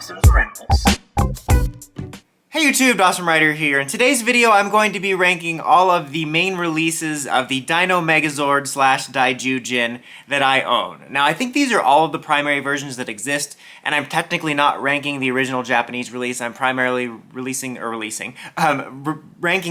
Dawson's Rentals. Hey YouTube, Dawson Ryder here. In today's video, I'm going to be ranking all of the main releases of the Dino Megazord / Daijujin that I own. Now, I think these are all of the primary versions that exist, and I'm technically not ranking the original Japanese release. I'm primarily ranking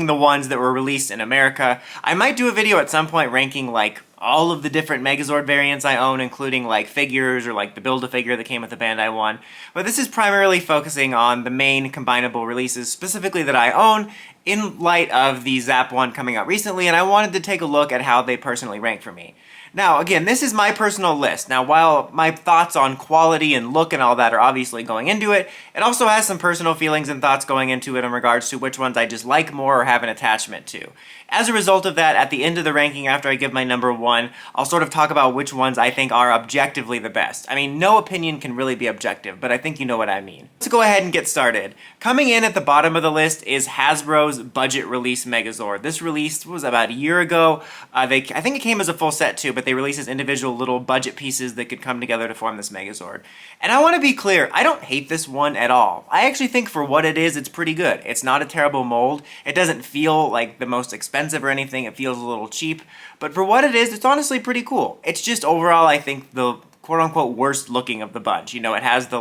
the ones that were released in America. I might do a video at some point ranking like all of the different Megazord variants I own, including like figures or like the Build-A-Figure that came with the Bandai one. But this is primarily focusing on the main combinable releases specifically that I own in light of the Zap one coming out recently, and I wanted to take a look at how they personally rank for me. Now, again, this is my personal list. Now, while my thoughts on quality and look and all that are obviously going into it, it also has some personal feelings and thoughts going into it in regards to which ones I just like more or have an attachment to. As a result of that, at the end of the ranking, after I give my number one, I'll sort of talk about which ones I think are objectively the best. I mean, no opinion can really be objective, but I think you know what I mean. Let's go ahead and get started. Coming in at the bottom of the list is Hasbro's budget release Megazord. This release was about a year ago. I think it came as a full set too, but they released as individual little budget pieces that could come together to form this Megazord. And I want to be clear, I don't hate this one at all. I actually think for what it is, it's pretty good. It's not a terrible mold. It doesn't feel like the most expensive or anything. It feels a little cheap. But for what it is, it's honestly pretty cool. It's just overall, I think, the quote-unquote worst looking of the bunch. You know, it has the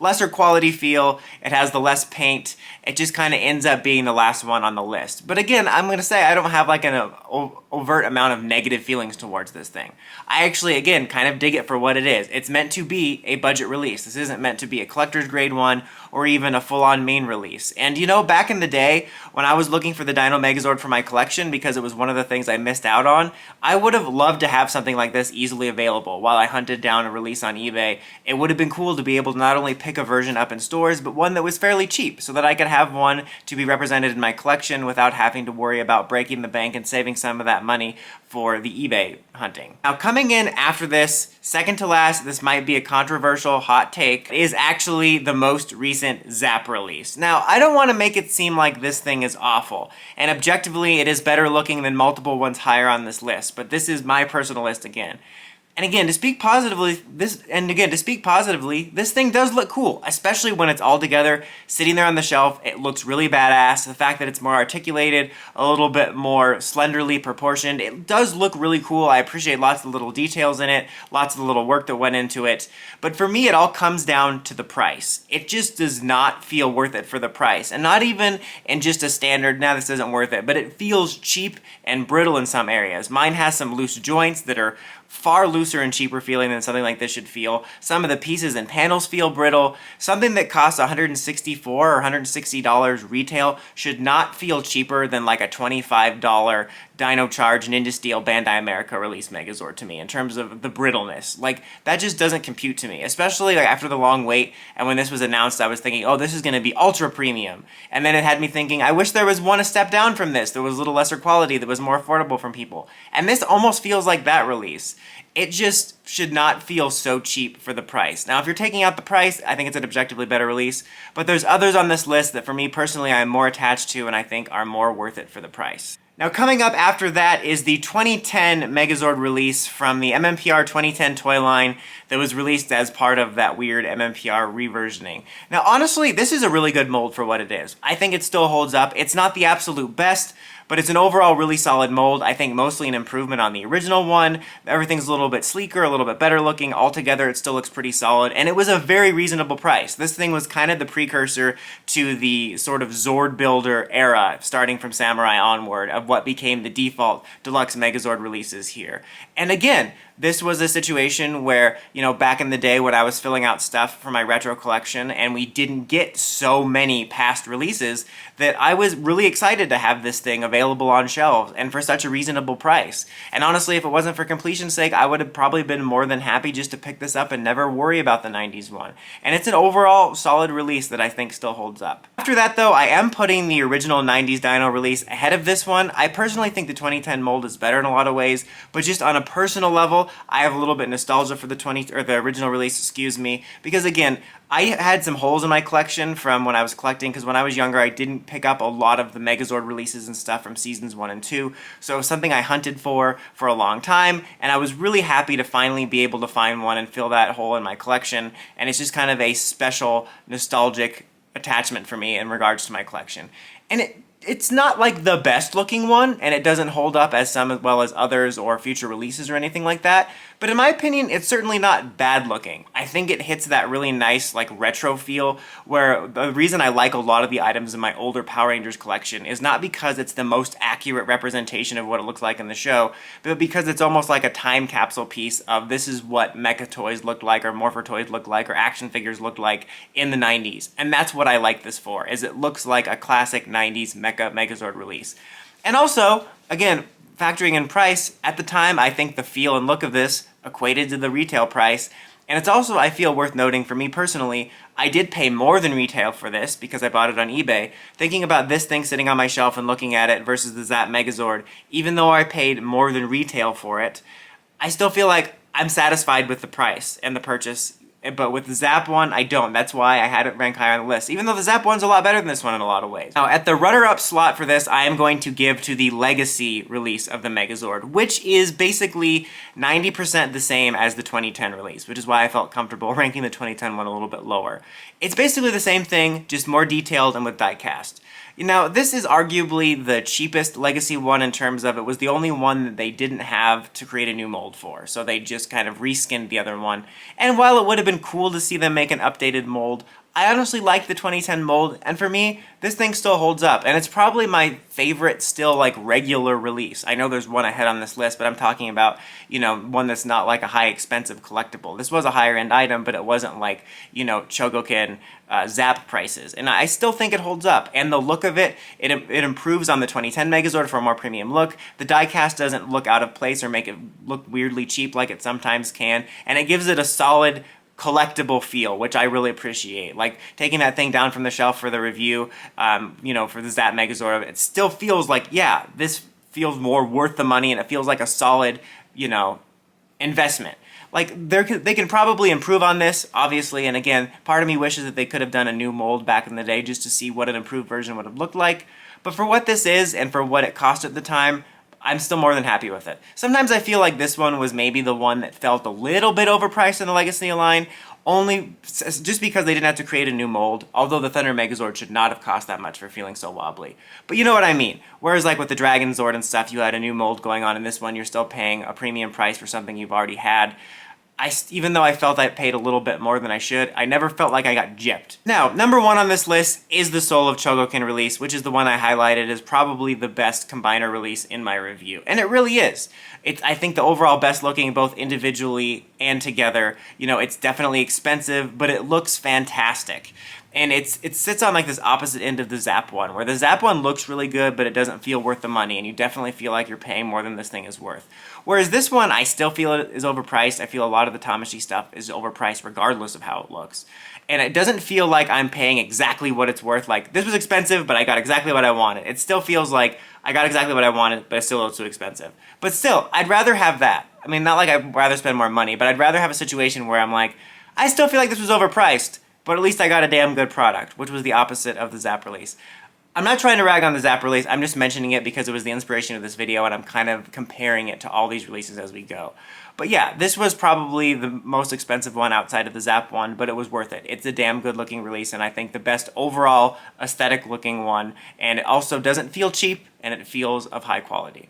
lesser quality feel, it has the less paint, it just kind of ends up being the last one on the list. But again, I'm going to say I don't have like an overt amount of negative feelings towards this thing. I actually, again, kind of dig it for what it is. It's meant to be a budget release. This isn't meant to be a collector's grade one or even a full-on main release. And you know, back in the day, when I was looking for the Dino Megazord for my collection because it was one of the things I missed out on, I would have loved to have something like this easily available while I hunted down a release on eBay. It would have been cool to be able to not only pick a version up in stores, but one that was fairly cheap so that I could have one to be represented in my collection without having to worry about breaking the bank and saving some of that money for the eBay hunting. Now, coming in after this, second to last, this might be a controversial hot take, is actually the most recent Zap release. Now, I don't want to make it seem like this thing is awful, and objectively it is better looking than multiple ones higher on this list, but this is my personal list again. And again, to speak positively, this thing does look cool, especially when it's all together, sitting there on the shelf. It looks really badass. The fact that it's more articulated, a little bit more slenderly proportioned, it does look really cool. I appreciate lots of little details in it, lots of the little work that went into it. But for me, it all comes down to the price. It just does not feel worth it for the price. And not even in just a standard, nah, this isn't worth it, but it feels cheap and brittle in some areas. Mine has some loose joints that are far looser and cheaper feeling than something like this should feel. Some of the pieces and panels feel brittle. Something that costs $164 or $160 retail should not feel cheaper than like a $25 Dino Charge Ninja Steel Bandai America release Megazord to me in terms of the brittleness. Like, that just doesn't compute to me, especially like after the long wait, and when this was announced I was thinking, oh, this is going to be ultra premium, and then it had me thinking, I wish there was one a step down from this, that was a little lesser quality, that was more affordable from people. And this almost feels like that release. It just should not feel so cheap for the price. Now, if you're taking out the price, I think it's an objectively better release, but there's others on this list that for me personally I'm more attached to and I think are more worth it for the price. Now, coming up after that is the 2010 Megazord release from the MMPR 2010 toy line that was released as part of that weird MMPR reversioning. Now, honestly, this is a really good mold for what it is. I think it still holds up. It's not the absolute best, but it's an overall really solid mold. I think mostly an improvement on the original one. Everything's a little bit sleeker, a little bit better looking. Altogether, it still looks pretty solid, and it was a very reasonable price. This thing was kind of the precursor to the sort of Zord builder era, starting from Samurai onward, of what became the default deluxe Megazord releases here. And again, this was a situation where, you know, back in the day when I was filling out stuff for my retro collection and we didn't get so many past releases, that I was really excited to have this thing available on shelves and for such a reasonable price. And honestly, if it wasn't for completion's sake, I would have probably been more than happy just to pick this up and never worry about the 90s one. And it's an overall solid release that I think still holds up. After that though, I am putting the original 90s Dino release ahead of this one. I personally think the 2010 mold is better in a lot of ways, but just on a personal level, I have a little bit nostalgia for the original release, because again, I had some holes in my collection from when I was collecting, because when I was younger I didn't pick up a lot of the Megazord releases and stuff from seasons 1 and 2, so it was something I hunted for a long time, and I was really happy to finally be able to find one and fill that hole in my collection, and it's just kind of a special, nostalgic attachment for me in regards to my collection. And it's not like the best looking one, and it doesn't hold up as well as others or future releases or anything like that, but in my opinion, it's certainly not bad looking. I think it hits that really nice, like, retro feel, where the reason I like a lot of the items in my older Power Rangers collection is not because it's the most accurate representation of what it looks like in the show, but because it's almost like a time capsule piece of this is what mecha toys looked like, or Morpher toys looked like, or action figures looked like in the 90s. And that's what I like this for, is it looks like a classic 90s Megazord release. And also, again, factoring in price, at the time, I think the feel and look of this equated to the retail price. And it's also, I feel, worth noting for me personally, I did pay more than retail for this because I bought it on eBay. Thinking about this thing sitting on my shelf and looking at it versus the Zap Megazord, even though I paid more than retail for it, I still feel like I'm satisfied with the price and the purchase. But with the Zap one, I don't. That's why I had it rank high on the list, even though the Zap one's a lot better than this one in a lot of ways. Now, at the runner-up slot for this, I am going to give to the Legacy release of the Megazord, which is basically 90% the same as the 2010 release, which is why I felt comfortable ranking the 2010 one a little bit lower. It's basically the same thing, just more detailed and with die-cast. Now, this is arguably the cheapest Legacy one in terms of it was the only one that they didn't have to create a new mold for, so they just kind of reskinned the other one. And while it would have been cool to see them make an updated mold, I honestly like the 2010 mold, and for me, this thing still holds up, and it's probably my favorite still, like, regular release. I know there's one ahead on this list, but I'm talking about, you know, one that's not like a high expensive collectible. This was a higher end item, but it wasn't like, you know, Chococan Zap prices, and I still think it holds up. And the look of it improves on the 2010 Megazord for a more premium look. The die-cast doesn't look out of place or make it look weirdly cheap like it sometimes can, and it gives it a solid collectible feel, which I really appreciate. Like, taking that thing down from the shelf for the review, you know, for the Zap Megazord, it still feels like, yeah, this feels more worth the money, and it feels like a solid, you know, investment. Like, they can probably improve on this, obviously, and again, part of me wishes that they could have done a new mold back in the day just to see what an improved version would have looked like, but for what this is, and for what it cost at the time, I'm still more than happy with it. Sometimes I feel like this one was maybe the one that felt a little bit overpriced in the Legacy line, only just because they didn't have to create a new mold, although the Thunder Megazord should not have cost that much for feeling so wobbly. But you know what I mean. Whereas like with the Dragon Zord and stuff, you had a new mold going on, in this one you're still paying a premium price for something you've already had. Even though I felt I paid a little bit more than I should, I never felt like I got gypped. Now, number one on this list is the Soul of Chococan release, which is the one I highlighted as probably the best combiner release in my review. And it really is. I think the overall best looking both individually and together. You know, it's definitely expensive, but it looks fantastic. And it sits on like this opposite end of the Zap one, where the Zap one looks really good, but it doesn't feel worth the money, and you definitely feel like you're paying more than this thing is worth. Whereas this one, I still feel it is overpriced. I feel a lot of the Tamashii stuff is overpriced regardless of how it looks. And it doesn't feel like I'm paying exactly what it's worth. Like, this was expensive, but I got exactly what I wanted. It still feels like I got exactly what I wanted, but it's still a little too expensive. But still, I'd rather have that. I mean, not like I'd rather spend more money, but I'd rather have a situation where I'm like, I still feel like this was overpriced, but at least I got a damn good product, which was the opposite of the Zap release. I'm not trying to rag on the Zap release, I'm just mentioning it because it was the inspiration of this video, and I'm kind of comparing it to all these releases as we go. But yeah, this was probably the most expensive one outside of the Zap one, but it was worth it. It's a damn good looking release, and I think the best overall aesthetic looking one, and it also doesn't feel cheap, and it feels of high quality.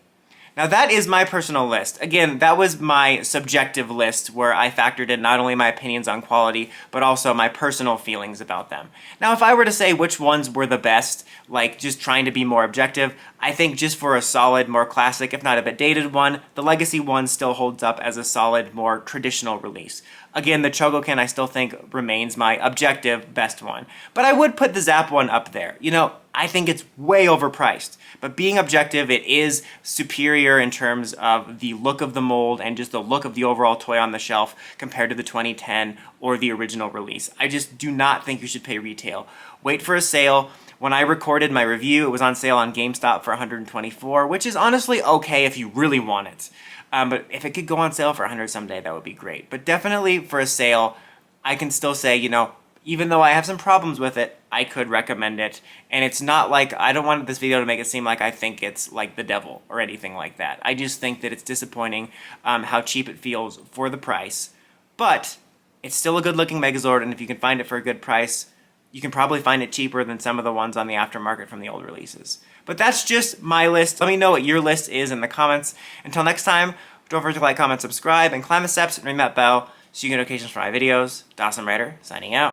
Now that is my personal list. Again, that was my subjective list where I factored in not only my opinions on quality, but also my personal feelings about them. Now if I were to say which ones were the best, like just trying to be more objective, I think just for a solid, more classic, if not a bit dated one, the Legacy one still holds up as a solid, more traditional release. Again, the Chococan I still think remains my objective best one. But I would put the Zap one up there. You know, I think it's way overpriced. But being objective, it is superior in terms of the look of the mold and just the look of the overall toy on the shelf compared to the 2010 or the original release. I just do not think you should pay retail. Wait for a sale. When I recorded my review, it was on sale on GameStop for $124, which is honestly okay if you really want it. But if it could go on sale for $100 someday, that would be great. But definitely for a sale, I can still say, you know, Even though I have some problems with it, I could recommend it. And it's not like, I don't want this video to make it seem like I think it's like the devil or anything like that. I just think that it's disappointing how cheap it feels for the price. But it's still a good looking Megazord, and if you can find it for a good price, you can probably find it cheaper than some of the ones on the aftermarket from the old releases. But that's just my list. Let me know what your list is in the comments. Until next time, don't forget to like, comment, subscribe, and climb the steps and ring that bell so you get notifications for my videos. Dawson Rider, signing out.